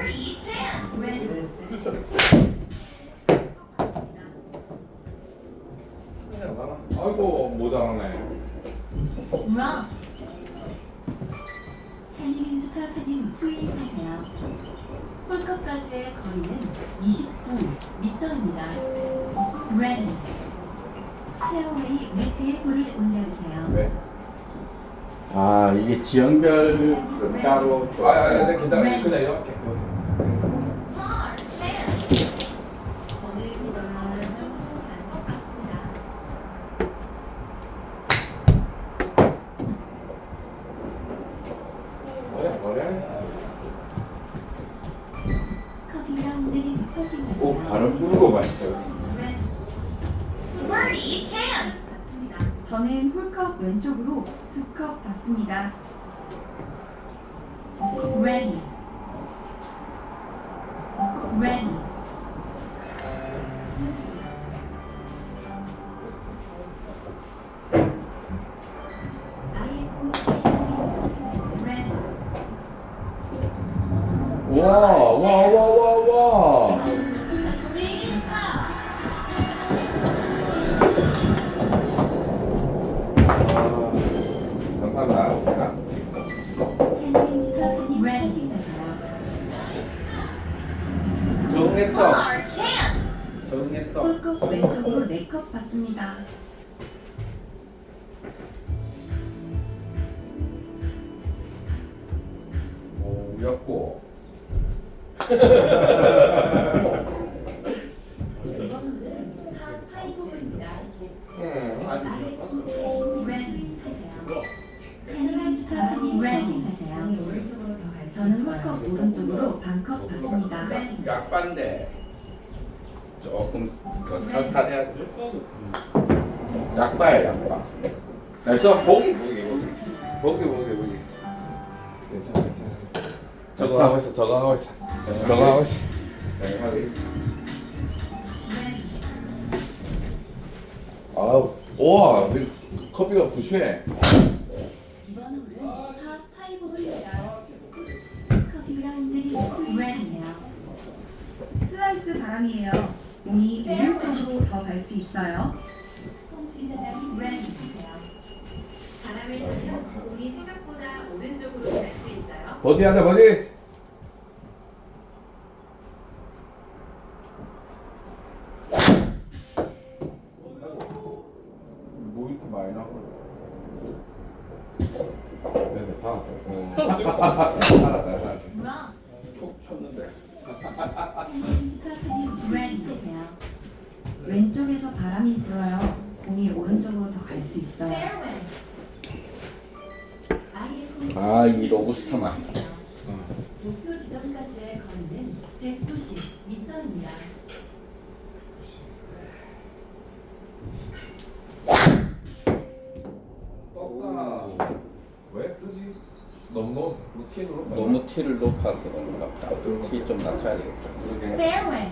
Birdie Chan. Red. 아이고 모자라네. Wrong. 찰리민 스카프님 스윙하세요. 홀컵까지의 거리는 29m입니다. Ready. 페어웨이 네트에 볼을 올려주세요. 왜? 아 이게 지형별 따로 네, 기다려. 그냥 이렇게. Par Chan. 저는 이번을 좀 잘것 같습니다. 뭐야? 커피랑 내린 커피. 꼭 발음 부르고만 있어요. Birdie Chan. 저는 홀컵 왼쪽으로 2컵 받습니다. Ready. Ready. Ready. 와. 감사합니다. Ready. 적응했어. Par Chan. 적응했어. 홀컵 왼쪽으로 4컵 받습니다. 오였고. 이번은 파5입니다. Ready 하세요. 채널 스타프님 Ready 하세요. 저는 홀컵 오른쪽으로 반컵 받습니다. 약반데 조금 더 살살해야 돼. 약바야 약바. 그래서 보기. 괜찮아. 적응하고 있어. 적응하고 있어. 적응하고 있어. 네, 하고 있어. Ready. 아우, 우와, 커피가 구수해. 이번 홀은 파5입니다. 커피 브라운드리 Ready예요. 슬라이스 바람이에요. 공이 오른쪽으로 더 갈 수 있어요. 홈시즌이 Ready 하세요. 바람을 타면 공이 생각보다 오른쪽으로 갈 수 있어요. 버디 하자, 버디. 뭐 이렇게 많이 나고? 네, 살았다. 살았다. Wrong. 톡 쳤는데. 스카프님 Ready 하세요. 왼쪽에서 바람이 불어요. 공이 오른쪽으로 더 갈 수 있어요. Fairway. 아, 이 로부스타만. 목표 지점까지의 거리는 190m입니다. 떴다. 왜 뜨지? 너무 루틴으로? 너무 티를 높아서 그런가 보다. 티 좀 낮춰야 되겠다. 그러게. Fairway.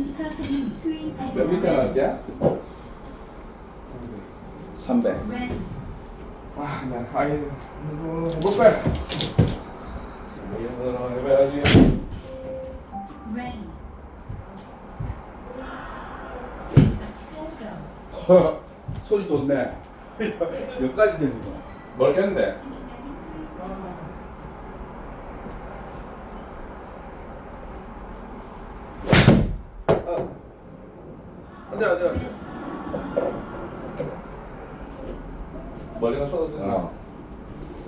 스카프님 스윙 몇 미터 하세요. 나왔지? 300. Ready. 아, 나 아유, 해볼까? 이거 해봐야지. Ready. 소리 좋네. 여기까지 들리고. 멀겠는데? 안돼. 머리가 쏟았으니까.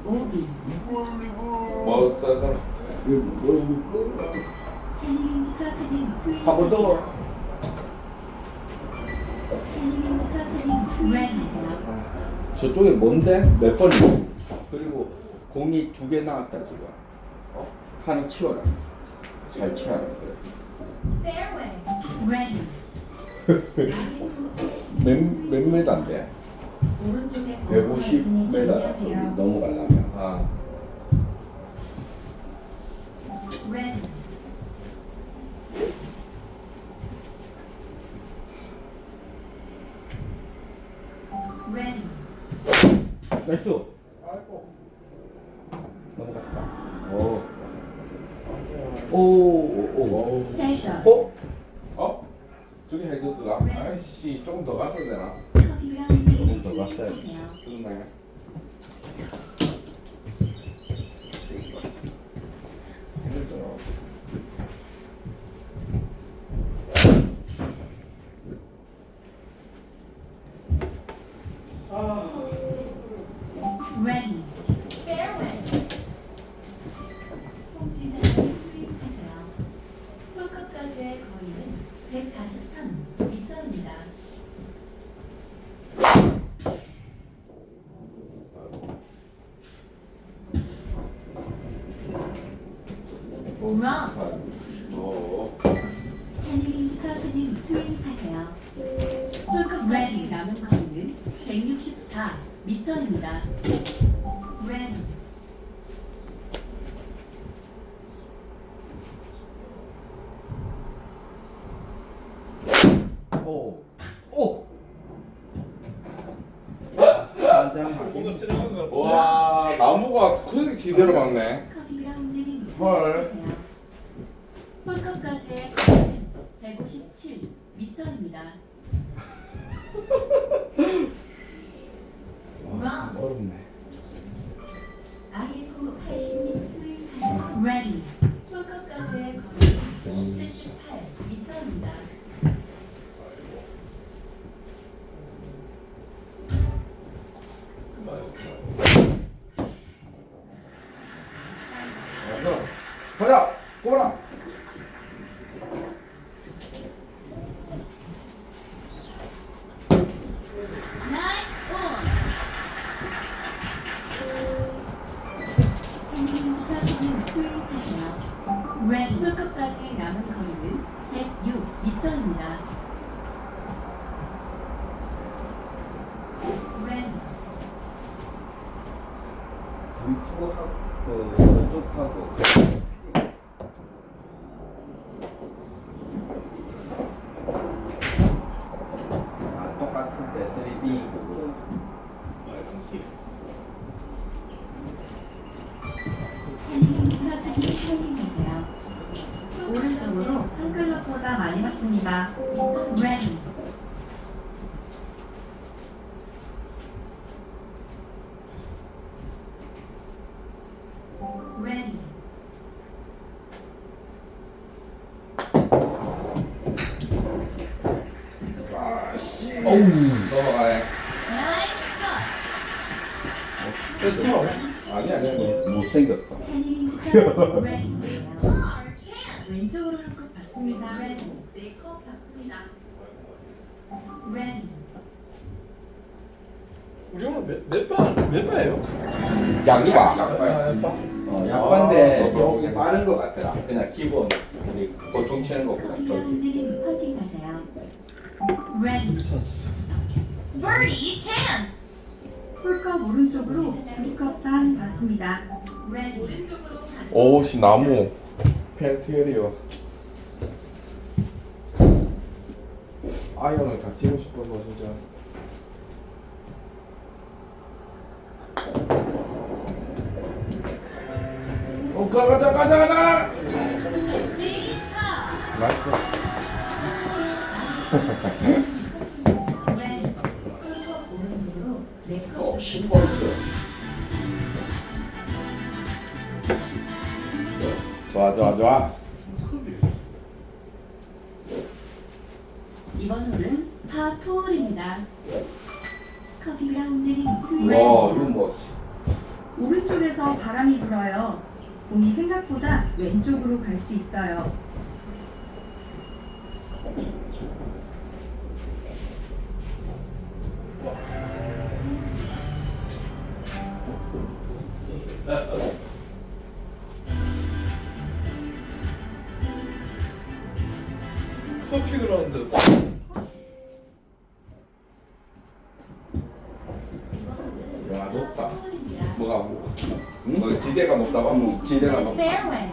오비. 뭐 써서 채니민 스카프님 스윙. 한번 더. 채니민 스카프님 스윙 하세요. 저쪽에 뭔데? 몇 번이고? 그리고 공이 2개 나왔다 지금. 하나 치워라. 잘 치워라. Fairway. Ready. 몇 메다인데? 오른쪽에 150m 저기 넘어가려면. 아, Ready. Ready. 나이스. 아이고. 넘어갔다. 오. 오. 세션. 어? 저기 해줬더라. 아이씨, 조금 더 갔어야 되나? 커피 브라운님 더 갔어요. 주의하세요. 좋네. 힘들어. Ready. Fairway. 홍지사님 스윙하세요. 홀컵까지의 거리는 143m입니다. 홈런. 오. 캐니링 스타프님 스윙하세요. 홀컵까지 남은 거리는 164m입니다. Ready. 오. 오. 와, 나무가 그렇게 제대로 막네. 커피 브라운님 헐. 스윙하세요. 홀컵까지의 거리는 157m입니다. 와, 어렵네. 아이프 80님 스윙하세요. Ready. 홀컵까지의 거리는 78m입니다. 가자, 꼬라. 캐니링 스타프님 스윙하세요. Ready. 홀컵까지 남은 거리는 106m입니다. Ready. 우리 투어하고 왼쪽하고 똑같은데 3D 그거 캐니링 스타프님 스윙하세요. 오른쪽으로 한 클럽보다 많이 맞습니다. Ready. Ready. 아씨. 어우. 넘어가네. Nice 아니야, 아니야. 못생겼다. 캐니링 스타프님 Ready. 왼쪽으로 한 컵 받습니다. Ready. 네컵 받습니다. Ready. 우리 오늘 몇 바예요? 양이가. 약반데 여기 빠른 것 같더라. 그냥 기본 우리 보통 치는 것보다 커피 저기. 브라운님 퍼팅하세요. Ready. 찬스. Birdie chance. 홀컵 오른쪽으로 두 컵 반 받습니다. Ready. 오른쪽으로 반. 오씨, 나무. 펠티에리어. 아이언을 다 치고 싶어서 진짜. 가자. 나이스. Ready. 홀컵 오른쪽으로 네컵. 신벌스. 좋아. 이번 홀은 파4홀입니다. 커피 브라운님 와, 스윙. 이건 뭐. 오른쪽에서 바람이 불어요. 공이 생각보다 왼쪽으로 갈 수 있어요. 커피 그라운드. 야, 높다. 뭐가, 뭐, 지대가 높다고? 지대가 높다. Fairway.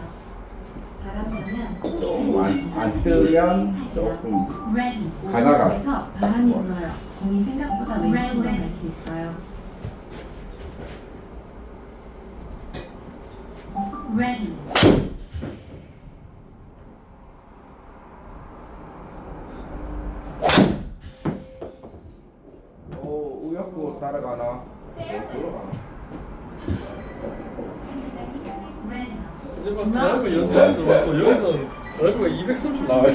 바람 나면 조금 안 뜨면 조금 Ready. 가다가. 오른쪽에서 바람이 불어요. 공이 생각보다 왼쪽으로 갈 수 있어요. Ready. 따라가나? 들어가. 이제 막 드라이브 연습하면서 막또 여기서 드라이브가 230 나와요.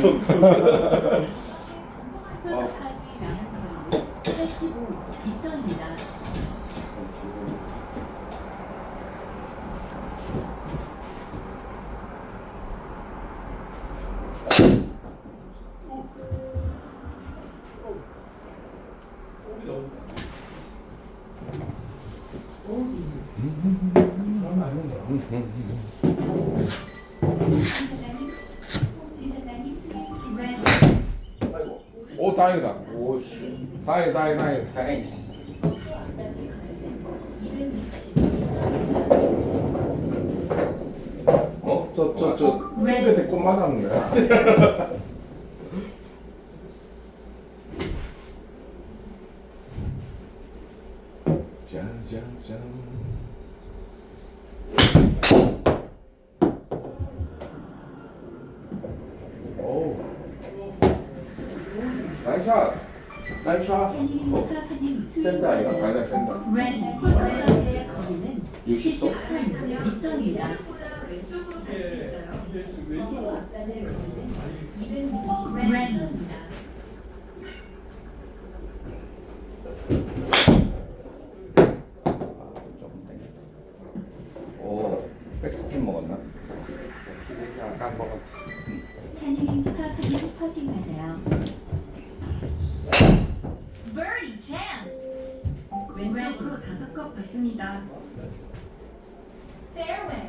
홀컵까지 남은 거리는 85m입니다. 아이고. 오, 다행이다. 오씨. 다행이. 어? 저, 입에 꽃 맞았는 거야? 짠짠짠. 오. 나이샷. 나이샤. 센터 아이가? 아니다, 센터. 홀컵의 거리는 60도? 73m입니다. 왼쪽으로 갈 수 이게 있어요. 지금 왼쪽 앞단의 거리는 200m입니다. 조금 땡겼다. 오, 백스핀 먹었나? 아까 먹었. 찬이님 스카프님 퍼팅하세요. Birdie chance. 왼쪽으로 5컵 받습니다. Fairway.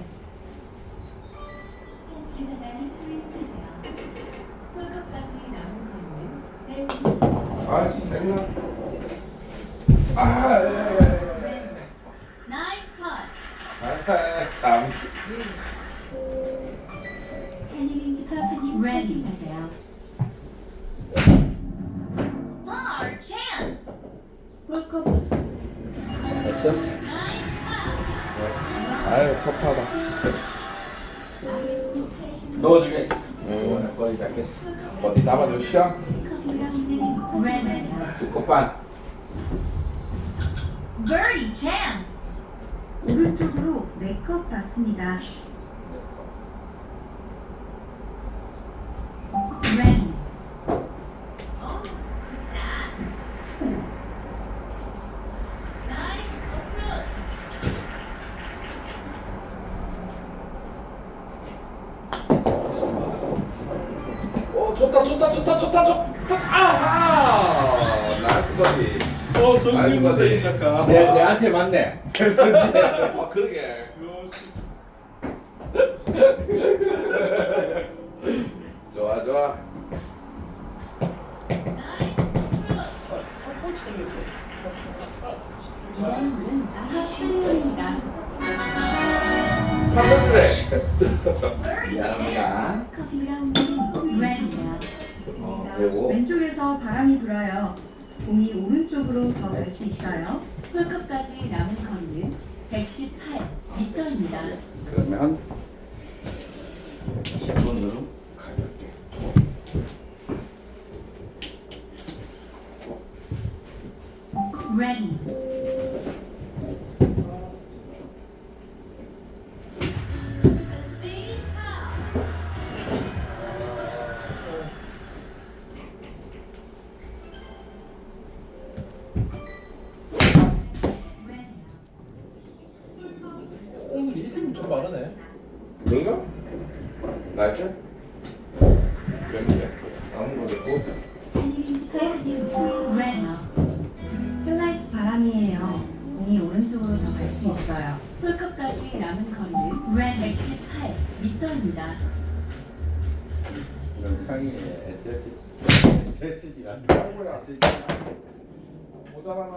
지사단님 스윙하세요. 솔컵까지 남은 거리는 아, 진짜. 아, Nice putt. 참. 찬이님 스카프님 Ready. 퍼팅하세요. Par chance. 홀컵 됐어? Nice putt. 아유, 첩하다. 넣어주겠어. 거의 닿겠어. 어디 남아주시오? 커피랑 있는 퍼팅하세요. 두 컵반. Birdie chance. 오른쪽으로 4컵 받습니다. Ready. Oh, good shot. Nice approach. 오, 좋다. 아하! 나이스 버디. 정규 거지. 잠깐. 내한테 맞네. 아, 그러게. 좋아. Nice approach. 이번 홀은 파트너입니다. 한번 Birdie 미안합니다. 커피랑 있는 Ready. 그리고 왼쪽에서 바람이 불어요. 공이 오른쪽으로 더 갈 수 있어요. 홀컵까지 남은 거리는 118m입니다. 그러면 10분으로 가볍게. Ready. 오늘 이팀 좀 많으네. 그런가? 나이스? 그랬는데. 남은 거 됐고. 찬이님 스카프님 스윙. Ready. 슬라이스 바람이에요. 공이 오른쪽으로 더 갈 수 있어요. 홀컵까지 남은 거리는 118m입니다. 영상이 SSD가 아이고야. 모자라나.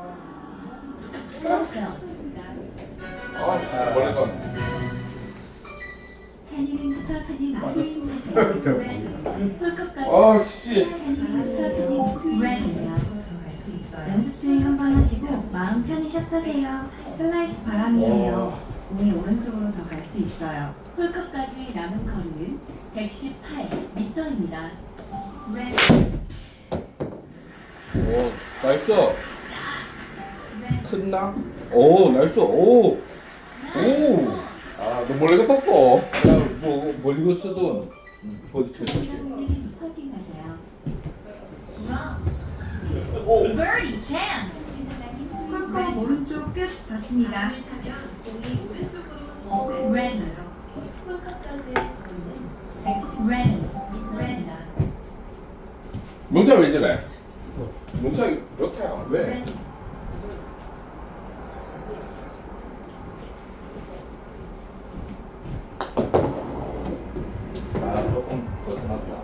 아, 멀리건. 찬이님 스카프님 스윙하세요. 홀컵까지 아, 씨. 찬이님 스카프님 스윙하세요. 연습 스윙 한번 하시고 마음 편히 샷하세요. 슬라이스 바람이에요. 공이 오른쪽으로 더 갈 수 있어요. 홀컵까지 남은 거리는 118m입니다. Ready. 오, 나이스. Ready. 컸나? 오, 나이스. 오. 오. 아, 너 멀리가 썼어. 야, 뭐 멀리고 써도 버디 쳤지. 이상님 퍼팅하세요. 오. Birdie chance. 지나가는 스윙 홀컵 레디. 오른쪽 끝 봤습니다. 바람을 타면 공이 오른쪽으로 더 Red. 홀컵까지의 거리는 110m입니다. 명차 왜 저래? 명차 몇차야? 왜? 아, 조금 벗어났다.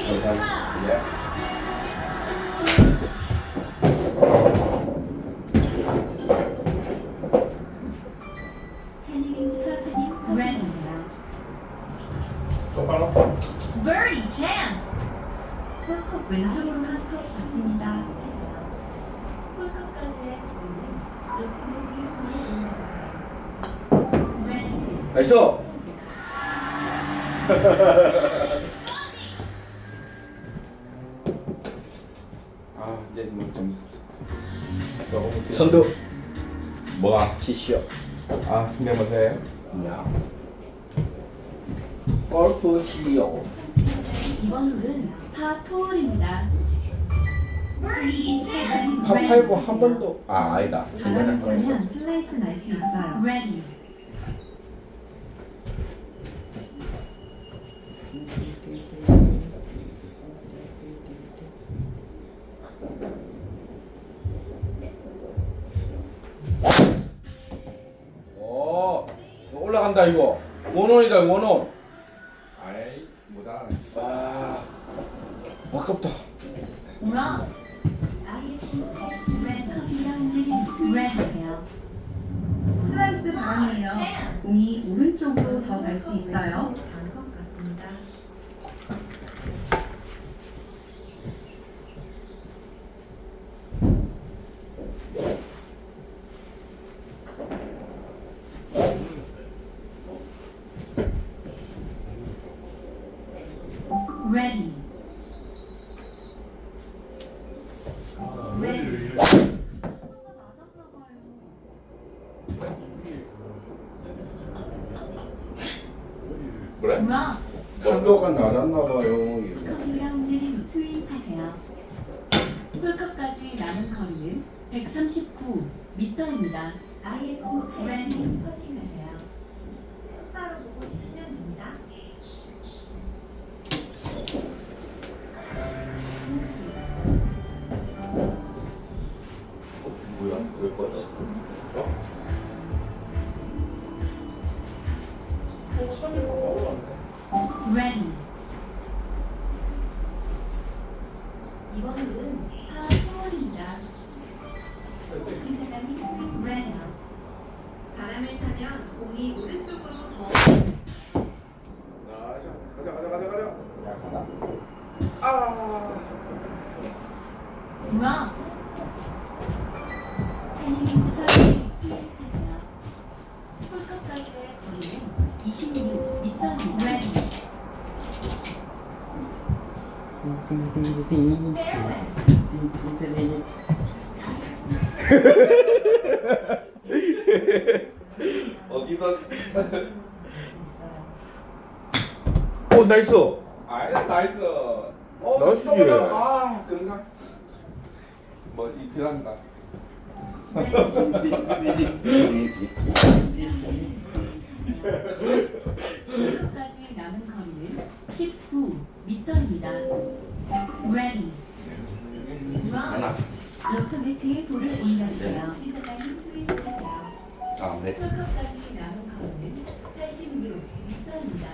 벗어났, 예. 찬이민지 파파님 퍼팅하세요. 똑바로. Birdie chance. 홀컵 왼쪽으로 한 컵 봤습니다. 홀컵까지의 거리는 나이스. 아, 이제 뭐좀 조금 선두. 뭐가? 치시오. 아, 힘내보세요. 야. 골프 CEO. 이번 홀은 파4홀입니다. 파파이브 한 번도 아니다. 중간에 바람을 한 번. 쏘면 슬라이스 날 수 있어요. Ready. 오, 올라간다 이거. 원원이다 원원. 아이, 못하네. 와, 아깝다. 홈런. 커피랑 내린 스윙 하세요. 슬라이스 바람이에요. 공이 오른쪽으로 더 갈 수 있어요. 단컵 같습니다. Ready. 그래? 홈런. 한도가 낮았나 봐요. 이거. 커피랑 내린 스윙 하세요. 홀컵까지 남은 거리는 139m입니다. IFO 80님 퍼팅하세요. 흑사로 보고 치시면 됩니다. 뭐야? 왜 꺼져? Ready. 이번 홀은 파4홀입니다. 지나가는 스윙 Ready. 바람을 타면 공이 오른쪽으로 더 가자. 야, 가다. 홈런. 찬이민지 파파님 스윙하세요. 홀컵까지의 거리는 26m입니다. Ready. Fairway. 어디서? 오, 나이스. 아이, 나이스. 나이스. 아, 그런가? 뭐, 이 필요한가? 홀컵까지 남은 거리는 19m입니다. Ready. Run. 러프 매트에 볼을 올려주세요. 지나가는 스윙 하세요. 아, 네. 홀컵까지 남은 거리는 86m입니다.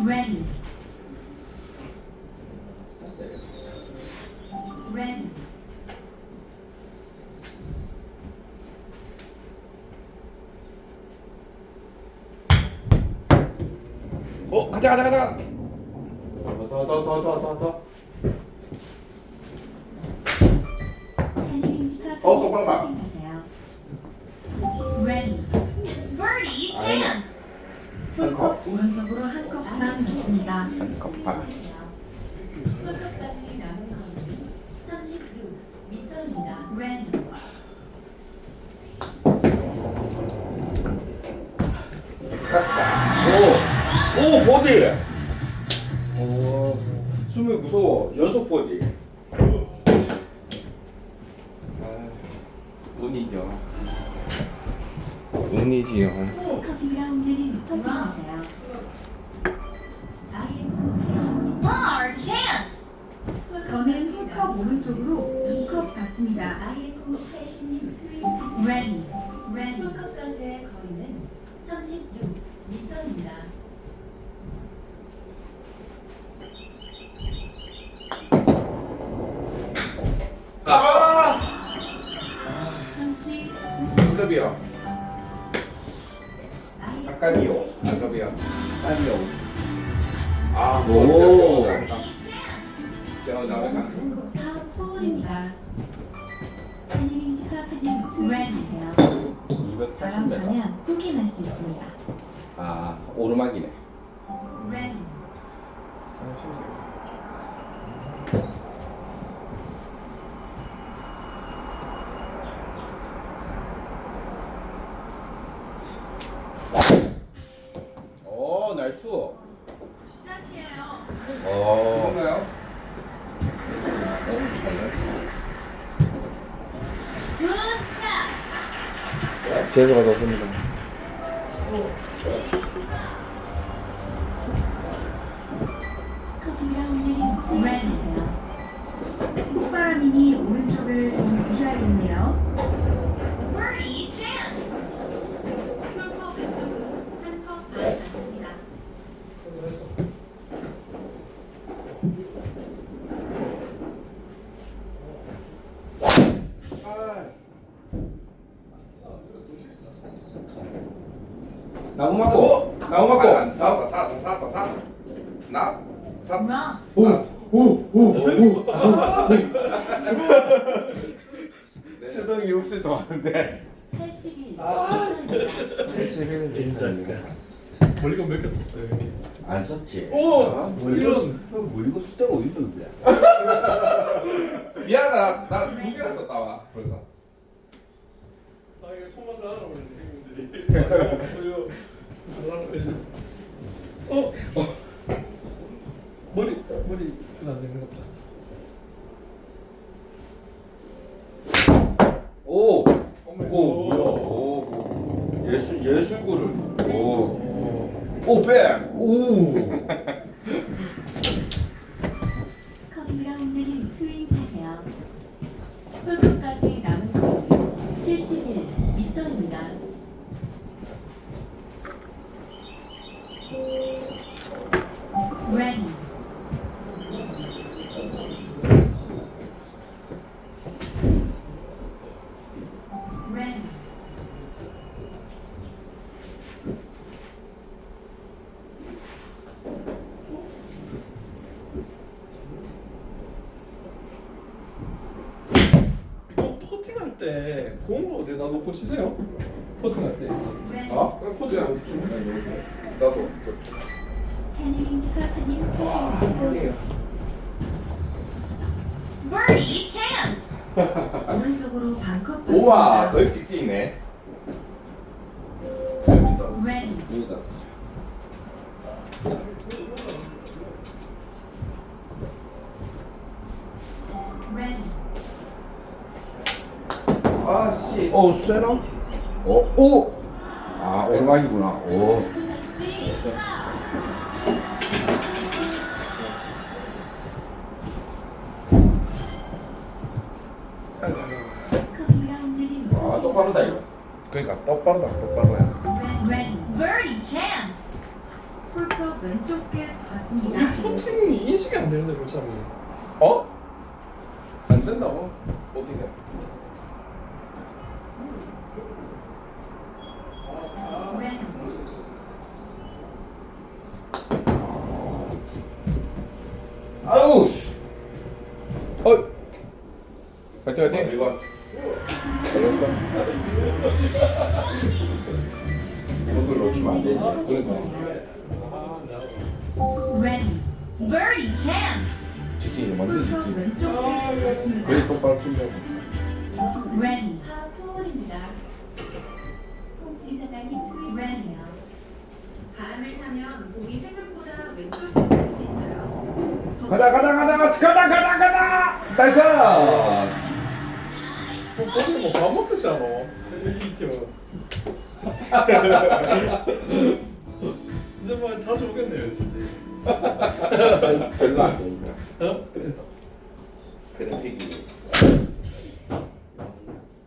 Ready. Ready. 가자. 더. 찬이민지 똑바로 봐. 파파님 퍼팅하세요. Ready. Birdie chance. 한 컵. 오른쪽으로 한 컵 반 맞습니다. 한 컵 반. 홀컵까지 남은 거리는 Ready. 오 보디. 오 숨이 무서워. 연속 보디. 운이죠. 운이지요. 커피가 운전이 터지세요. Hard chance. 저는 홀컵 오른쪽으로 2컵 받습니다. 아이에코 80님 스윙. Ready. Ready. 홀컵 선수의 거리는 36m입니다. 선수의 안급이요. 아까비요. 안갑이야. 아니요. 아, 오. 나가. 파워폴입니다. 샌드위치 카페님 스윙 하세요. 280m. 바람 타면 후진할 수 있습니다. 아 오르막이네. Ready. 오 나이스. 샷이에요. 오. Good shot. 제주가 좋습니다. 커피가 운전이 스윙 하세요. 콧바람이니 오른쪽을 좀 보셔야겠네요. Birdie chance. 홀컵 왼쪽으로 한컵 받습니다. 나무 맞고. 나무 맞고. 살았다. 나? Wrong. 오오오오. 수동이 육수 좋아하는데. 81. 진짜. 멀리건 몇 개 썼어요, 형님? 안 썼지. 오! 물고 쓸 데가 어디 있는데? 미안하다. 나 2개나 썼다 와 벌써. 아, 이게 손맛을 알아보는데, 형님들이. 머리는 안 되는 것 같다. 오. 오 뭐야? 오 예술구를. 오 백. 오. 커피가 운전이 스윙 하세요. 홀컵까지 남은 거리 71m입니다. Ready. Ready. 퍼팅할 때 공을 어디다 놓고 치세요? 퍼팅할 때. 어? 포즈야. 나도. 샌드위치 카페님 스윙. Birdie chance. 오른쪽으로 반컵 받습니다. 우와 너 찍찍이네. Ready. 여기다. Ready. 아씨. 오 세나? 오. 아 오르막이구나. 오. 커피가 운전이 아 똑바르다 이거. 그러니까 똑바로야. Ready. Birdie chance. 홀컵 왼쪽에 받습니다. 퍼팅이 인식이 안 되는데, 골참이. 어? 안 된다고? 어떻게? Ready. 아우. 씨. 화이팅. 이거. 잘했어. 이걸 놓치면 안 되지. 그러니까. Ready. Birdie chance. 찍찍이 만들지. 홀컵 왼쪽에 받습니다. 그래 똑바로 치려고. Ready. 파포홀입니다. 홍지사장님 수행하세요. 바람을 타면 공이 생각보다 왼쪽으로 갈 수 있어요. 가자 나이스. 거기 뭐밥 먹듯이 하노? 이 팀은. 이제 뭐 자주 오겠네요, 진짜. 별로 안 되니까. 어? 그래픽이.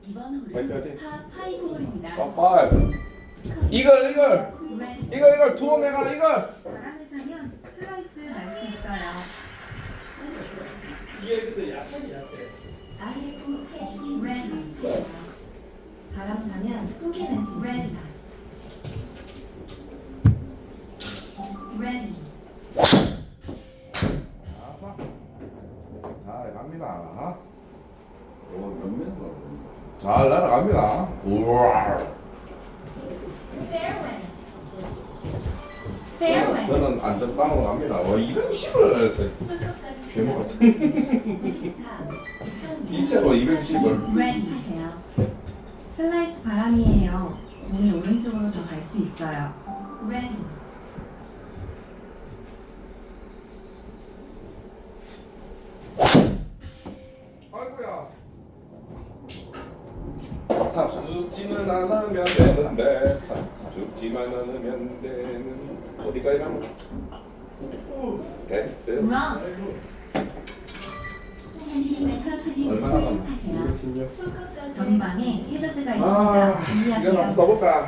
이번 화이팅, 홀은 화이팅. 파5홀입니다. 파이브. 이걸 Ready. 두번 내가 이걸. 바람을 타면 슬라이스 날 수 있어요. 이게 근데 약하긴 약해. IF 패시 Ready. 바람 타면 흙이 날 수 있습니다. Ready. 잘 갑니다. 몇명 잘 날아갑니다. 우와. Fairway. Fairway. 저는 안전빵으로 갑니다. 210을 했어요. 개모 같은. 진짜로 210을. Ready 하세요. 슬라이스 바람이에요. 공이 오른쪽으로 더 갈 수 있어요. Ready. 아이고야. 죽지는 않으면 되는데 죽지만 않으면 되는 어디까지 가면 됐어요. Wrong. 산림의 파크님 얼마나 남았나? 수행하세요. 216. 전방에 해저드가 아, 있습니다. 이건 한번 주의하세요. 써볼까?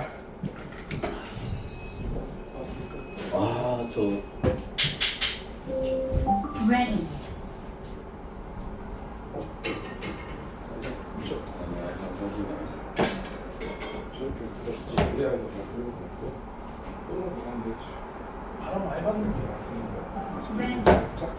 아, 저 Ready. 저렇게 그래야 해서 바꾸는 거 같고 끊어서 가면 되지. 바람 많이 받는 게 Ready. 자.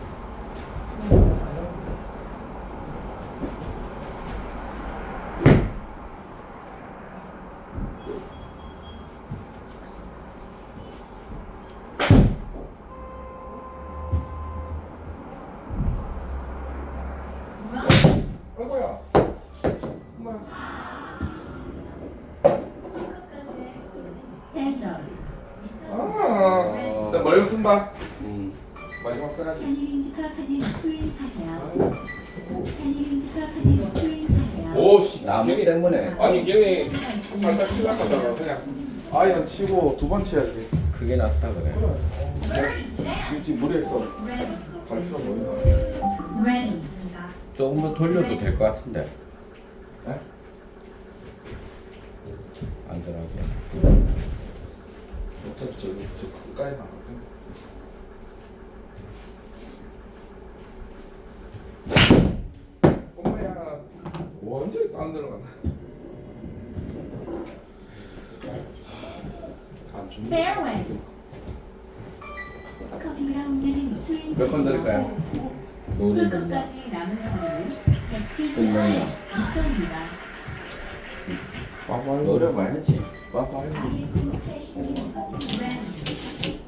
Wrong. 아이고야. 엄마. Center. 나 머리 쓴다. 음. 마지막 써야지. 산림인지 파크님 수행하세요. 산림인지 파크님 수행하세요. 오씨, 나무 때문에 아니 걔네 살짝 치려다가 그냥 아이언 치고 두 번 치야지. 그게 낫다 그래. 굳이 무리해서 Ready. 갈 필요 없나? Ready. 조금 더 돌려도 될 것 같은데. 네? 안전하게. 어차피 저 가까이 나거든. 엄마야, 완전히 딴 데로 간다. 안 줍니다. Fairway. 커피랑 음료는 수행하세요. 몇 번 드릴까요? 홀끝까지 남은 거리는 170명. 170m입니다. 빠빠이 노래 많이 했지. 빠빠이. IF 패시 Ready.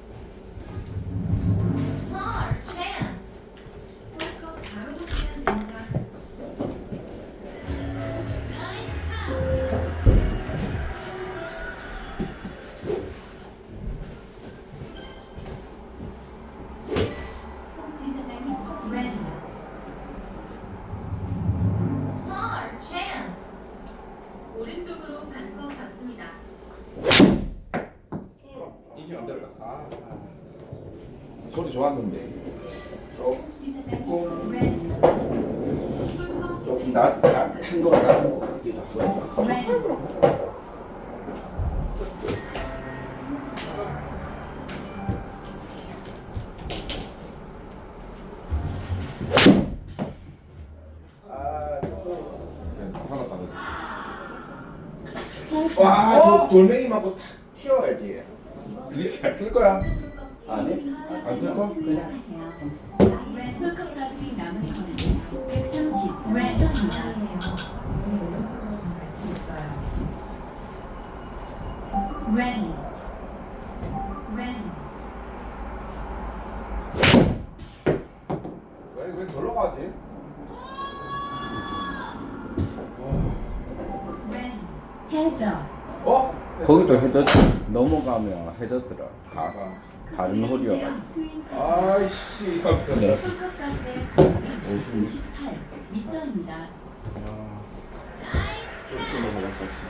Hard chance. 홀컵 바로 보시면 됩니다. 홍지사장님 Ready. Hard chance. 오른쪽으로 반컵 받습니다. 이게 안 들어가. 소리 좋았는데. 조금 Ready. 조금 낮은 거 같은 것 같기도 하고. Ready. 아, 살았다. 와, 저 돌멩이 맞고 탁 튀어야지. 이게 잘쓸 거야. 아니? 안 쓸 거? 수행하세요. 홀끝까지 남은 거리는 130m입니다. Ready. Ready. 왜 놀러 가지? 와. 해저. 어? 거기도 헤더 넘어가면 헤더더라. 다른 홀이어가지고. 스윙 아이씨. 네. 홀컵까지의 거리는 58m입니다. 그렇게 넘어갔었어.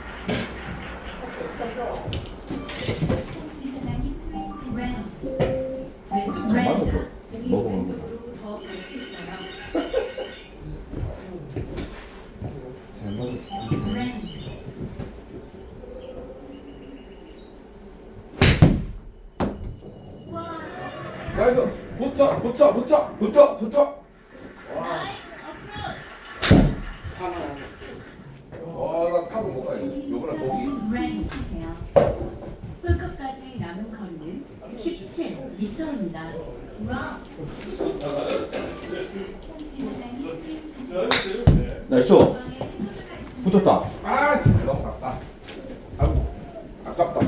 지사장님 스윙 red. 왼쪽 잘 맞았어. red. 공이 먹으면 오른쪽으로 더 갈 수 있어요. 잘 맞았어. red. 나이스. 붙어. 와. 나 타고 못 가요. 요거랑 독이. red. 홀컵까지 남은 거리는 17m입니다. 나이스. 붙었다. 아씨, 넘어갔다. 아이고, 아깝다.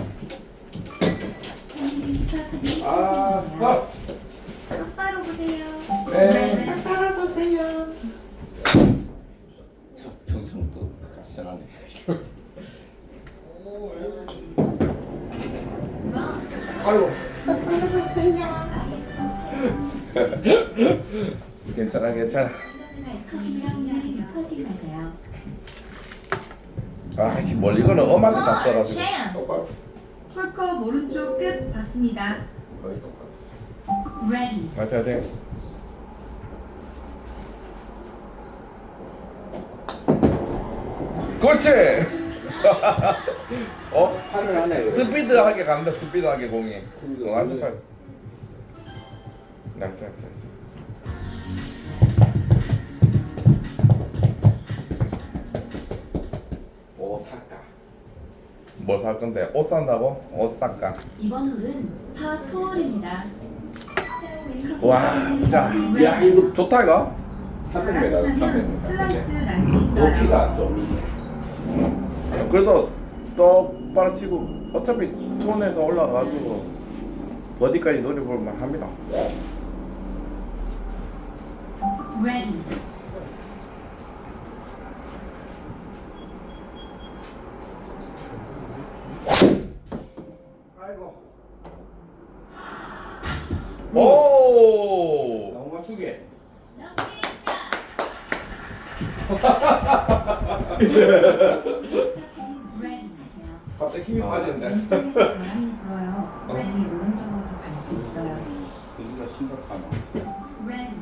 아. 똑바로 보세요. 네. 저 평상도 가시하네. 아이고. 괜찮아. 퍼팅하세요. 아씨, 멀리 거는 엄하게 다 떨어지고. 똑바로. 홀컵 오른쪽 끝 봤습니다. 거의 똑바로. ready. 화이팅. 그렇지. 팔을 하네. 스피드하게 간다. 스피드하게 공이. 완전 팔. 나이스. 오 샀다. 뭐 살 건데? 옷 산다고? 옷 살까? 이번 홀은 파4홀입니다. 와, 자, 야 이거 좋다 이거. 300m. 300m. 슬라이스 날 수 있어요. 높이가 좀. 그래도 똑바로 치고 어차피 톤에서 올라가가지고 버디까지 노려볼만 합니다. ready. 아이고. 오. 너무 맞추게. ready. 갑자기 힘이 빠지는데. 바람이 불어요. 왼이 오른쪽으로 더 갈 수 있어요. 여기가 심각하나. ready.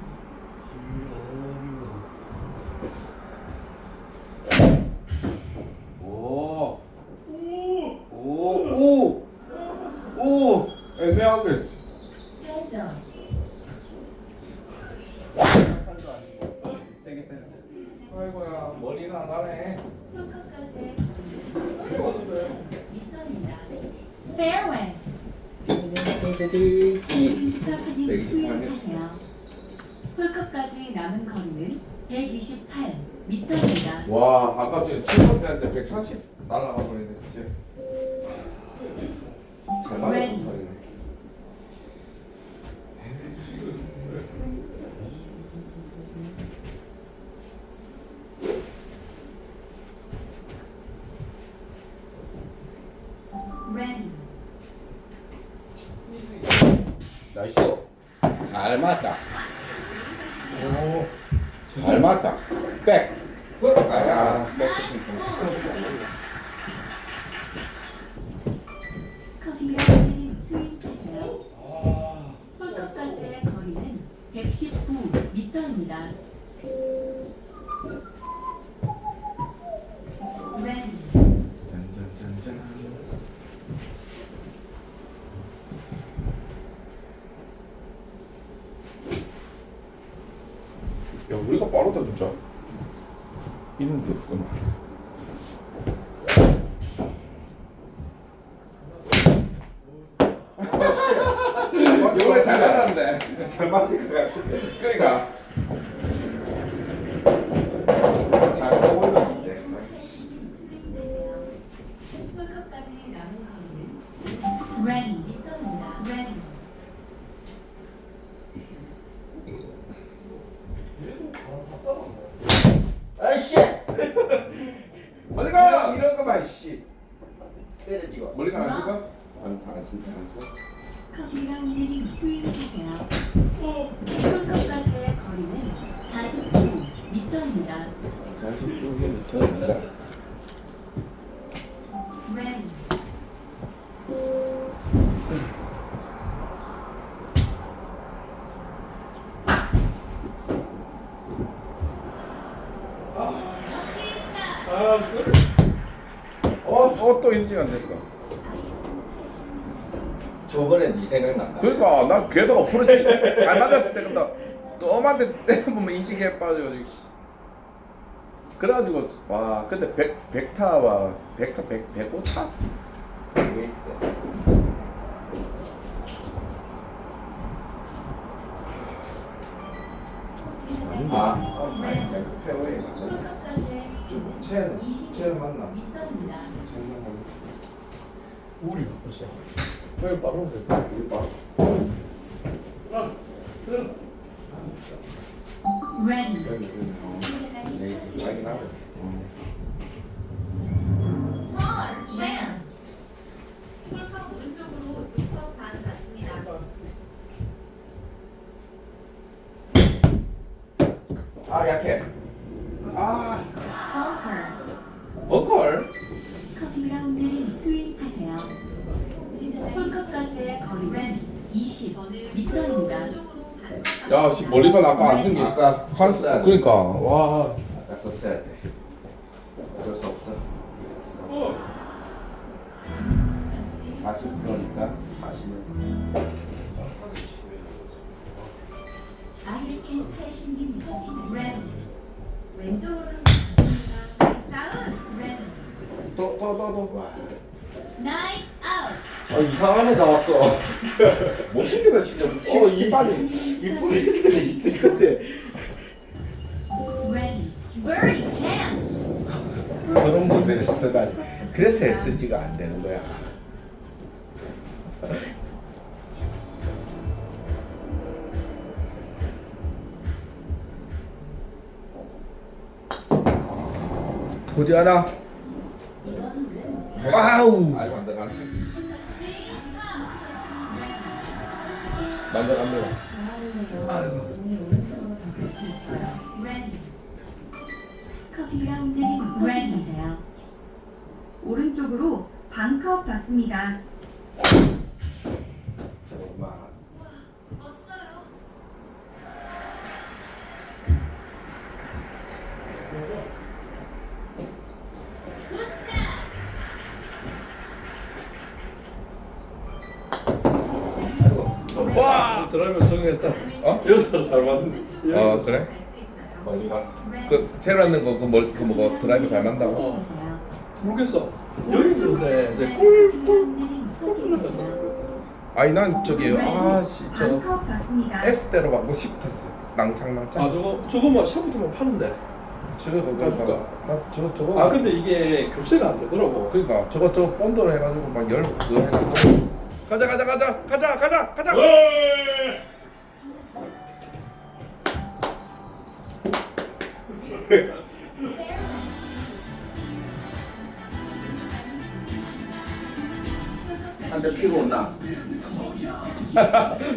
오. 오. 애매하게. 해저. 세게 때렸어. 아이고야 머리는 안 가네. 홀컵까지 미터입니다. fairway. 스타트님 128m. 스윙하세요. 홀컵까지 남은 거리는 128m입니다. 와 아까 전에 7번 때는데 140 날아가 버리네 진짜. 잘 맞았어. Ready. ready. 나이스. 잘 맞다. 오. 잘 맞다. 백. 아야. 커팅님 스윙하세요. 홀컵까지의 거리는 119m입니다. ready. 짠짠짠짠. 야 우리가 빠르다 진짜. 이런 게 없구나. 이번에 잘 맞았는데. 잘 맞을 것 같은데. 그러니까. 잘 떠올랐는데. 홀컵까지 남은 거리는 ready. 미터입니다. ready. 아이씨. 어디 가? 이런 거 봐, 씨. 머리가 안 찍어? 안 쓴다. 커피랑 내린 스윙하세요. 손끝까지의 거리는 49m입니다. 49km입니다. ready, 아, 그걸 또 인증 안 됐어. 저번에 네 생각난다. 그러니까 나 궤도가 부러지 잘 맞았을 때 근데 또 엄한테 때려보면 인식해 빠져가지고 씨. 그래가지고 와 근데 100타와 105타? 페어웨이 손끝까지의 쟤는 맞나? 미터입니다. 우리 벌써. 왜 빠른데? 우리 봐. 아, 그래. ready, 네, 많이 나고. hard, jam. 홀컵 오른쪽으로 2컵 반 받습니다. 아 약해. 아 벙커. 버컬. 커피랑 내린 스윙하세요. 홀컵까지의 거리는 20m입니다. 야, 씨 멀리가 아까 안 뜬 게 아까 한 그러니까 와 아까 썼어야 돼. 어쩔 수 없어. 40km니까 40은. 아이레킨 80mm. ready, 왼쪽으로 갑니다. 다운, ready, 더 night out. 아 이상한 애 나왔어. 못생기다 진짜 이빨이 이빨이 근데 ready, birdie jam. 그런 분들이 쓰다니. 그래서 SG가 안 되는 거야. 보지 않아? 와우! 아이 만들어 만들어 바람이네요. 공이 오른쪽으로 더 갈 수 있어요. ready, 커피랑 내린 스윙하세요. 오른쪽으로 반컵 받습니다. 정말. 와, 드라이버 정했다. 어? 여기서 잘 맞는데. 어 그래? 갈수 있어요. 멀리가 그 테러는 거 뭐고 드라이브 잘 만다고? 모르겠어. 여기 그런데 이제 골 아니 난 저기 아씨 저 반컵 받습니다. F대로 받고 싶다 낭창낭창 아 저거만 샤프트만 파는데. 저거 그거 나 저거 아 근데 이게 교체가 안 되더라고. 그러니까 저거 본드로 해가지고 막 열 그거 해가지고 가자 한 대 피고 온나?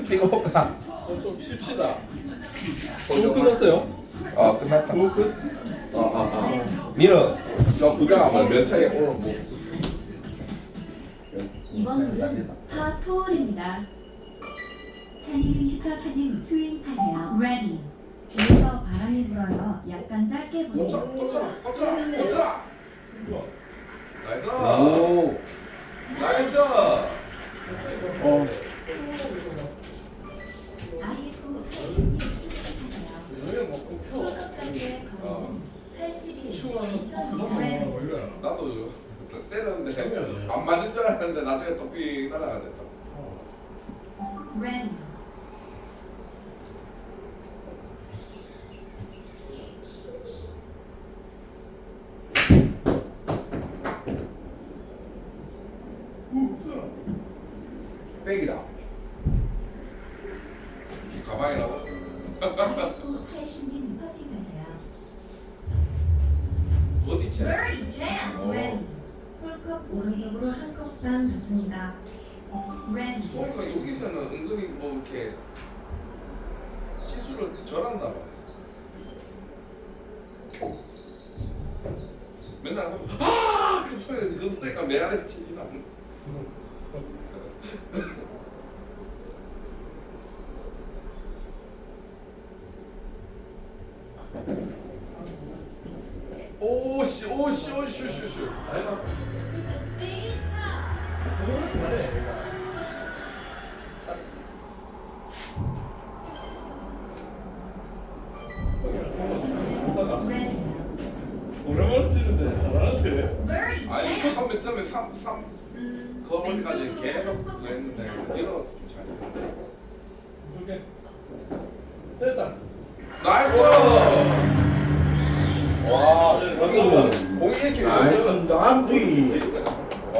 피고 가. 좀 쉽시다. 그거 끝났어요? 끝났다. 그거 끝? 니는 저 구경하면 몇 차례 오늘 뭐 이번 홀은 파4홀입니다. 찬이는 스타카님 스윙하세요. ready, 뒤에서 바람이 불어요. 약간 짧게 보내요. 나이스. 오. 나이스. IF 80mm 스윙하세요. 이거는 뭐 표. 홀컵까지의 거리는 81m. 나도 때렸는데 안 맞은 줄 알았는데 나중에 또삐 날아가겠다. ready, 백이다. 가방이라고? IF 80mm 퍼팅하세요. 어디 치? birdie jam, 어. ready, 홀컵 컵 오른쪽으로 한 컵만 줬습니다. 브랜드 그러니까 여기서는 은근히 뭐 이렇게 시술을 절한다 봐. 맨날 하고 그 소리가 내 안에 치진 않는. 오씨. 아이가 그거는 잘해 얘가. 오랜만에 치는데 잘하는데. 아니 저 3 거머리까지 계속 했는데 이거 잘. 이렇게 됐다. 나이스. 와, 감사합니다. 공이 이렇게 나이스 남기. 와.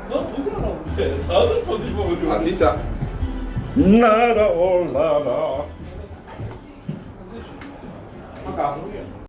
난 보지 않았는데 다들 보지 보고 아 진짜. 날아올라라. 아까